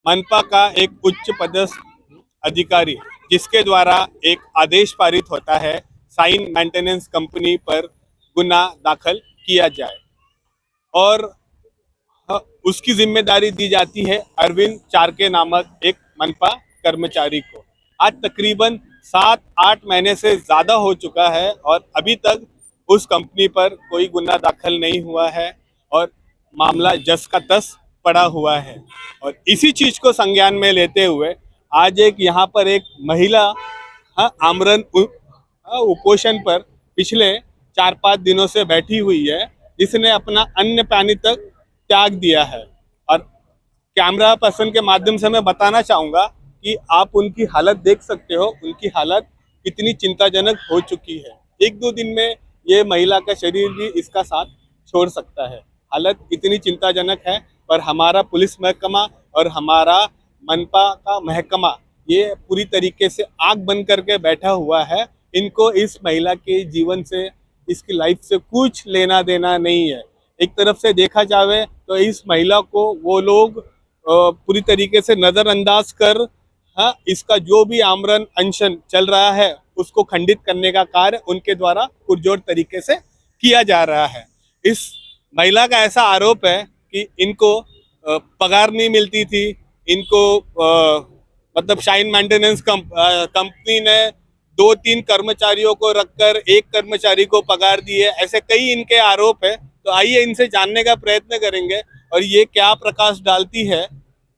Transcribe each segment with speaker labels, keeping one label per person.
Speaker 1: मनपा का एक उच्च पदस्थ अधिकारी जिसके द्वारा एक आदेश पारित होता है साइन मेंटेनेंस कंपनी पर गुना दाखिल किया जाए और उसकी जिम्मेदारी दी जाती है अरविंद चारके नामक एक मनपा कर्मचारी को। आज तकरीबन 7-8 महीने से ज़्यादा हो चुका है और अभी तक उस कंपनी पर कोई गुना दाखिल नहीं हुआ है और मामला जस का तस पड़ा हुआ है। और इसी चीज़ को संज्ञान में लेते हुए आज एक यहाँ पर एक महिला आमरण उपोषण पर पिछले 4-5 दिनों से बैठी हुई है, जिसने अपना अन्न पानी तक त्याग दिया है। और कैमरा पर्सन के माध्यम से मैं बताना चाहूँगा कि आप उनकी हालत देख सकते हो, उनकी हालत कितनी चिंताजनक हो चुकी है। 1-2 दिन में ये महिला का शरीर भी इसका साथ छोड़ सकता है। हालत इतनी चिंताजनक है पर हमारा पुलिस महकमा और हमारा मनपा का महकमा ये पूरी तरीके से आंख बंद करके बैठा हुआ है। इनको इस महिला के जीवन से, इसकी लाइफ से कुछ लेना देना नहीं है। एक तरफ से देखा जाए तो इस महिला को वो लोग पूरी तरीके से नज़रअंदाज कर इसका जो भी आमरण अनशन चल रहा है उसको खंडित करने का कार्य उनके द्वारा पुरजोर तरीके से किया जा रहा है। इस महिला का ऐसा आरोप है कि इनको पगार नहीं मिलती थी, इनको मतलब शाइन मेंटेनेंस कंपनी ने 2-3 कर्मचारियों को रखकर एक कर्मचारी को पगार दी है। ऐसे कई इनके आरोप है। तो आइए इनसे जानने का प्रयत्न करेंगे और ये क्या प्रकाश डालती है,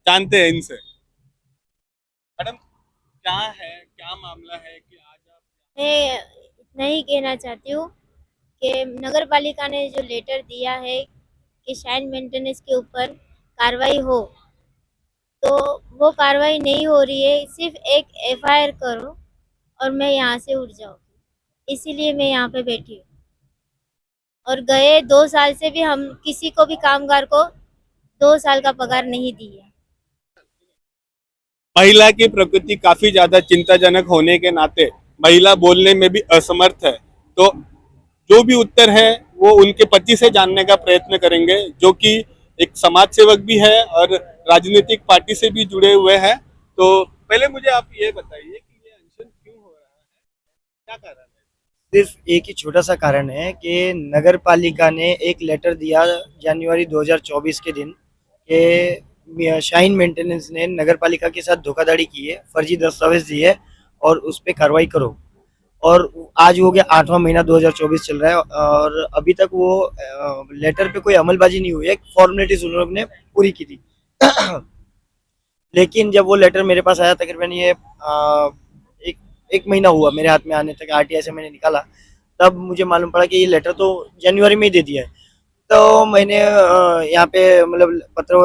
Speaker 1: जानते हैं इनसे। मैडम, क्या है, क्या मामला है कि आज आप?
Speaker 2: मैं इतना ही कहना चाहती हूँ कि नगर पालिका ने जो लेटर दिया है कि शाइन मेंटेनेंस के ऊपर कार्रवाई हो, तो वो कार्रवाई नहीं हो रही है। सिर्फ एक एफआईआर करो और मैं यहाँ से उठ जाऊँगी, इसीलिए मैं यहाँ पे बैठी हूँ। और गए 2 साल से भी हम किसी को भी कामगार को 2 साल का पगार नहीं दिया।
Speaker 1: महिला की प्रकृति काफी ज्यादा चिंताजनक होने के नाते महिला बोलने में भी असमर्थ है। तो जो भी उत्तर है वो उनके पति से जानने का प्रयत्न करेंगे, जो कि एक समाज सेवक भी है और राजनीतिक पार्टी से भी जुड़े हुए हैं। तो पहले मुझे आप ये बताइए कि ये अनशन क्यों हो रहा है, क्या कारण है?
Speaker 3: सिर्फ एक ही छोटा सा कारण है कि नगर पालिका ने एक लेटर दिया जनवरी 2024 के दिन कि शाइन मेंटेनेंस ने नगर पालिका के साथ धोखाधड़ी की है, फर्जी दस्तावेज दिए और उस पर कार्रवाई करो। और आज हो गया 8वां महीना 2024 चल रहा है और अभी तक वो लेटर पे कोई अमलबाजी नहीं हुई है। फॉर्मेलिटीज उन्होंने पूरी की थी लेकिन जब वो लेटर मेरे पास आया तकरीबन ये एक महीना हुआ मेरे हाथ में आने तक, आरटीआई से मैंने निकाला, तब मुझे मालूम पड़ा कि ये लेटर तो जनवरी में ही दे दिया है। तो मैंने यहाँ पे मतलब पत्र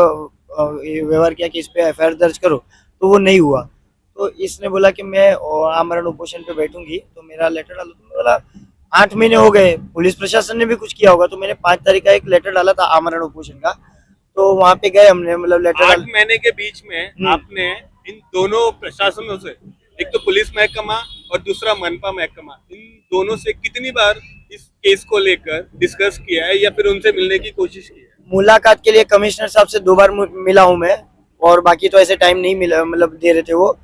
Speaker 3: व्यवहार किया कि इस पे एफआईआर दर्ज करो, तो वो नहीं हुआ। तो इसने बोला कि मैं आमरण उपोषण पे बैठूंगी तो मेरा लेटर डालो। तो बोला 8 महीने हो गए, पुलिस प्रशासन ने भी कुछ किया होगा। तो मैंने 5 तारीख का एक लेटर डाला था आमरण उपोषण का, तो वहाँ पे गए हमने, मतलब लेटर
Speaker 1: 8 महीने के बीच में आपने इन दोनों प्रशासनों से, एक तो पुलिस महकमा और दूसरा मनपा महकमा, इन दोनों से कितनी बार इस केस को लेकर डिस्कस किया है या फिर उनसे मिलने की कोशिश की है?
Speaker 3: मुलाकात के लिए कमिश्नर साहब से 2 बार मिला हूँ मैं, और बाकी तो ऐसे टाइम नहीं मिला, मतलब दे रहे थे वो।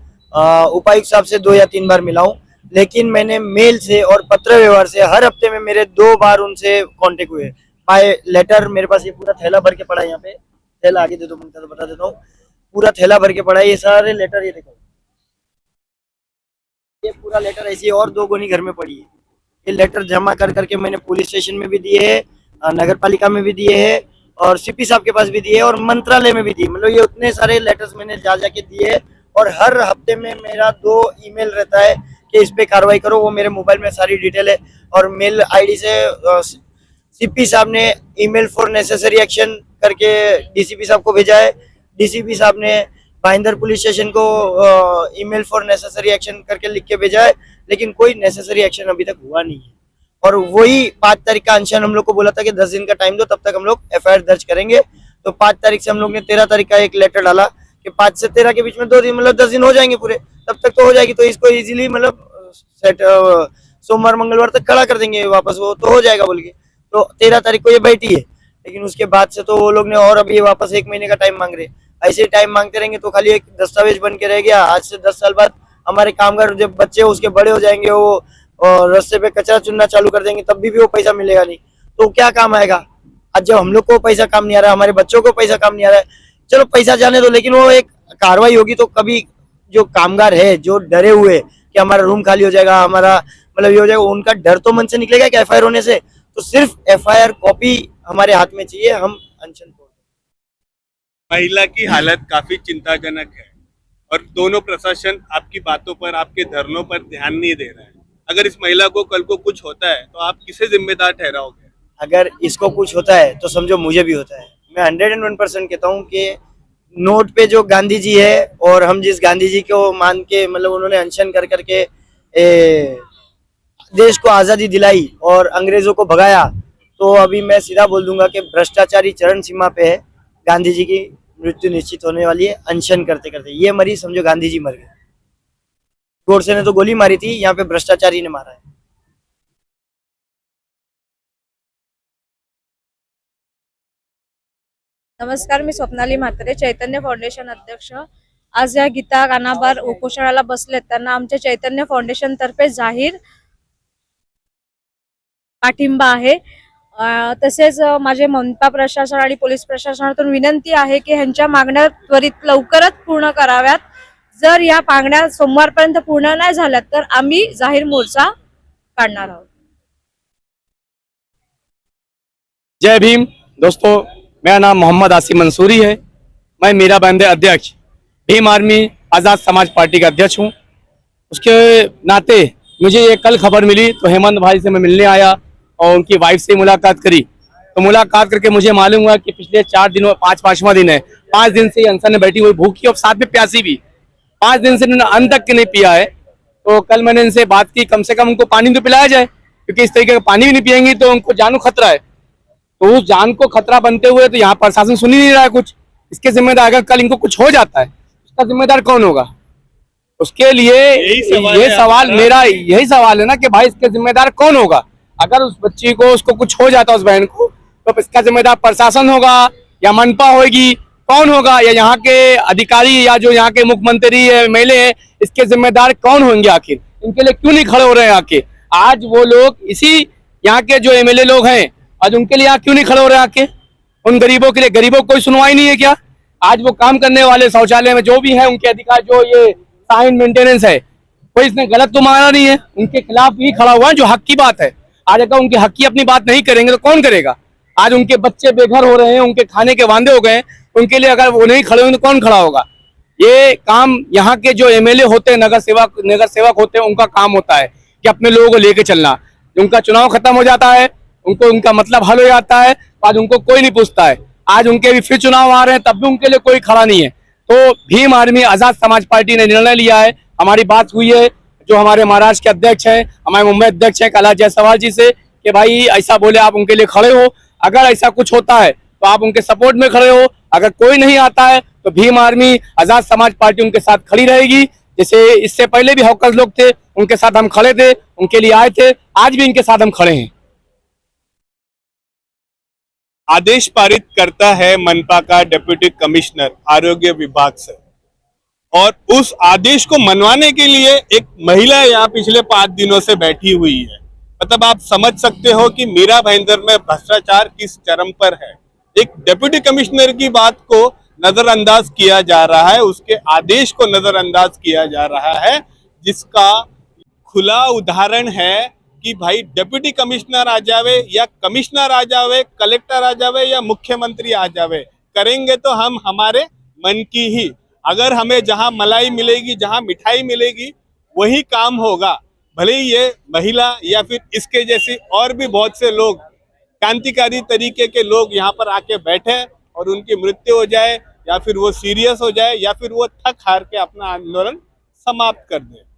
Speaker 3: उपायुक्त साहब से 2 या 3 बार मिला हूँ, लेकिन मैंने मेल से और पत्र व्यवहार से हर हफ्ते में मेरे 2 बार उनसे कांटेक्ट हुए। बाय लेटर मेरे पास ये पूरा थैला भर के पड़ा है, यहाँ पे थैला आगे दे दो, तो बता देता हूँ, पूरा थैला भर के पड़ा है ये सारे लेटर। ये देखो, ये पूरा लेटर ऐसी और 2 गोनी घर में पड़ी है। ये लेटर जमा कर करके मैंने पुलिस स्टेशन में भी दिए है, नगर पालिका में भी दिए है और सीपी साहब के पास भी दिए और मंत्रालय में भी दिए। मतलब ये उतने सारे लेटर्स मैंने जा जाके दिए है और हर हफ्ते में मेरा 2 ईमेल रहता है कि इस पे कार्रवाई करो। वो मेरे मोबाइल में सारी डिटेल है और मेल आईडी से सीपी साहब ने ईमेल फॉर नेसेसरी एक्शन करके डीसीपी साहब को भेजा है। डीसीपी साहब ने भाईंदर पुलिस स्टेशन को ईमेल फॉर नेसेसरी एक्शन करके लिख के भेजा है, लेकिन कोई नेसेसरी एक्शन अभी तक हुआ नहीं है। और वही 5 तारीख का अनशन हम लोग को बोला था कि 10 दिन का टाइम दो, तब तक हम लोग एफआईआर दर्ज करेंगे। तो 5 तारीख से हम लोग ने 13 तारीख का एक लेटर डाला कि 5 से 13 के बीच में 2 दिन, मतलब 10 दिन हो जाएंगे पूरे, तब तक तो हो जाएगी। तो इसको इजीली मतलब सेट सोमवार मंगलवार तक खड़ा कर देंगे वापस, वो तो हो जाएगा बोल के। तो 13 तारीख को ये बैठी है, लेकिन उसके बाद से तो वो लोग ने और अभी वापस 1 महीने का टाइम मांग रहे। ऐसे टाइम मांगते रहेंगे तो खाली एक दस्तावेज बन के रह गया। आज से 10 साल बाद हमारे कामगार जब बच्चे उसके बड़े हो जाएंगे, वो और रास्ते पे कचरा चुनना चालू कर देंगे, तब भी वो पैसा मिलेगा नहीं, तो क्या काम आएगा। आज जब हम लोग को पैसा काम नहीं आ रहा है, हमारे बच्चों को पैसा काम नहीं आ रहा है, चलो पैसा जाने दो, लेकिन वो एक कार्रवाई होगी तो कभी जो कामगार है जो डरे हुए कि हमारा रूम खाली हो जाएगा, हमारा मतलब ये हो जाएगा, उनका डर तो मन से निकलेगा कि एफआईआर होने से। तो सिर्फ एफआईआर कॉपी हमारे हाथ में चाहिए, हम अनशन तोड़ दें।
Speaker 1: महिला की हालत काफी चिंताजनक है और दोनों प्रशासन आपकी बातों पर, आपके धरनों पर ध्यान नहीं दे रहा है। अगर इस महिला को कल को कुछ होता है तो आप किसे जिम्मेदार ठहराओगे?
Speaker 3: अगर इसको कुछ होता है तो समझो मुझे भी होता है। मैं 101% कहता हूँ कि नोट पे जो गांधी जी है और हम जिस गांधी जी को मान के मतलब उन्होंने अनशन कर करके देश को आज़ादी दिलाई और अंग्रेजों को भगाया, तो अभी मैं सीधा बोल दूंगा कि भ्रष्टाचारी चरण सीमा पे है। गांधी जी की मृत्यु निश्चित होने वाली है अनशन करते करते। ये मरी समझो गांधी जी मर गए। गोडसे ने तो गोली मारी थी, यहाँ पे भ्रष्टाचारी ने मारा है।
Speaker 4: नमस्कार, मी स्वप्नाली म्हात्रे, चैतन्य फाउंडेशन अध्यक्ष। आज या गीता कानाबार उपोषणाला बसलेत, त्यांना आमच्या चैतन्य फाउंडेशन तर्फे जाहीर पाठिंबा आहे। तसेच माझे मनपा प्रशासन आणि पोलीस प्रशासनातून विनंती आहे की ह्यांच्या मागण्या त्वरित लवकरच पूर्ण कराव्यात। जर या मागण्या सोमवारपर्यंत पूर्ण नाही झाल्या तर आम्ही जाहीर मोर्चा काढणार आहोत।
Speaker 5: जय भीम दोस्तों, मेरा नाम मोहम्मद आसिम मंसूरी है। मैं मीरा बंदे अध्यक्ष भीम आर्मी आज़ाद समाज पार्टी का अध्यक्ष हूँ। उसके नाते मुझे ये कल खबर मिली तो हेमंत भाई से मैं मिलने आया और उनकी वाइफ से मुलाकात करी। तो मुलाकात करके मुझे मालूम हुआ कि पिछले 4 दिनों 5वां दिन है, 5 दिन से ये अनशन में बैठी हुई, भूखी और साथ में प्यासी भी। 5 दिन से इन्होंने अन्न तक नहीं पिया है। तो कल मैंने इनसे बात की, कम से कम उनको पानी तो पिलाया जाए, क्योंकि इस तरीके का पानी भी नहीं पियेंगी तो उनको जानू खतरा है। तो उस जान को खतरा बनते हुए तो यहाँ प्रशासन सुन ही नहीं रहा है कुछ। इसके जिम्मेदार, अगर कल इनको कुछ हो जाता है उसका जिम्मेदार कौन होगा? उसके लिए ये सवाल मेरा यही सवाल है ना कि भाई इसके जिम्मेदार कौन होगा? अगर उस बच्ची को, उसको कुछ हो जाता है, उस बहन को, तो इसका जिम्मेदार प्रशासन होगा या मनपा होगी? कौन होगा? या यहाँ के अधिकारी या जो यहाँ के मुख्यमंत्री एमएलए है, इसके जिम्मेदार कौन होंगे? आखिर इनके लिए क्यों नहीं खड़े हो रहे हैं आके? आज वो लोग, इसी यहाँ के जो एमएलए लोग हैं, आज उनके लिए क्यों नहीं खड़े हो रहे हैं आके? उन गरीबों के लिए, गरीबों को कोई सुनवाई नहीं है क्या? आज वो काम करने वाले शौचालय में जो भी है उनके अधिकार, जो ये साइन मेंटेनेंस है, कोई इसने गलत तो माना नहीं है, उनके खिलाफ ही खड़ा हुआ है जो हक की बात है। आज अगर उनके हक की अपनी बात नहीं करेंगे तो कौन करेगा? आज उनके बच्चे बेघर हो रहे हैं, उनके खाने के वांदे हो गए, उनके लिए अगर वो नहीं खड़े होंगे तो कौन खड़ा होगा? ये काम यहाँ के जो एमएलए होते हैं, नगर सेवक होते हैं, उनका काम होता है कि अपने लोगों को लेके चलना। उनका चुनाव खत्म हो जाता है, उनको उनका मतलब हल हो जाता है, आज उनको कोई नहीं पूछता है। आज उनके भी फिर चुनाव आ रहे हैं, तब भी उनके लिए कोई खड़ा नहीं है। तो भीम आर्मी आज़ाद समाज पार्टी ने निर्णय लिया है, हमारी बात हुई है जो हमारे महाराष्ट्र के अध्यक्ष हैं, हमारे मुंबई अध्यक्ष हैं कैलाश जायसवाल जी से, कि भाई ऐसा बोले आप उनके लिए खड़े हो। अगर ऐसा कुछ होता है तो आप उनके सपोर्ट में खड़े हो। अगर कोई नहीं आता है तो भीम आर्मी आज़ाद समाज पार्टी उनके साथ खड़ी रहेगी। जैसे इससे पहले भी हॉकर्स लोग थे, उनके साथ हम खड़े थे, उनके लिए आए थे, आज भी इनके साथ हम खड़े हैं।
Speaker 1: आदेश पारित करता है मनपा का डिप्टी कमिश्नर आरोग्य विभाग से, और उस आदेश को मनवाने के लिए एक महिला यहाँ पिछले 5 दिनों से बैठी हुई है। मतलब आप समझ सकते हो कि मीरा भाईंदर में भ्रष्टाचार किस चरम पर है। एक डिप्टी कमिश्नर की बात को नजरअंदाज किया जा रहा है, उसके आदेश को नजरअंदाज किया जा रहा है, जिसका खुला उदाहरण है कि भाई डिप्टी कमिश्नर आ जावे या कमिश्नर आ जावे, कलेक्टर आ जावे या मुख्यमंत्री आ जावे, करेंगे तो हम हमारे मन की ही। अगर हमें जहां मलाई मिलेगी, जहां मिठाई मिलेगी, वही काम होगा। भले ही ये महिला या फिर इसके जैसी और भी बहुत से लोग, क्रांतिकारी तरीके के लोग यहाँ पर आके बैठे और उनकी मृत्यु हो जाए, या फिर वो सीरियस हो जाए, या फिर वो थक हार के अपना आंदोलन समाप्त कर दे।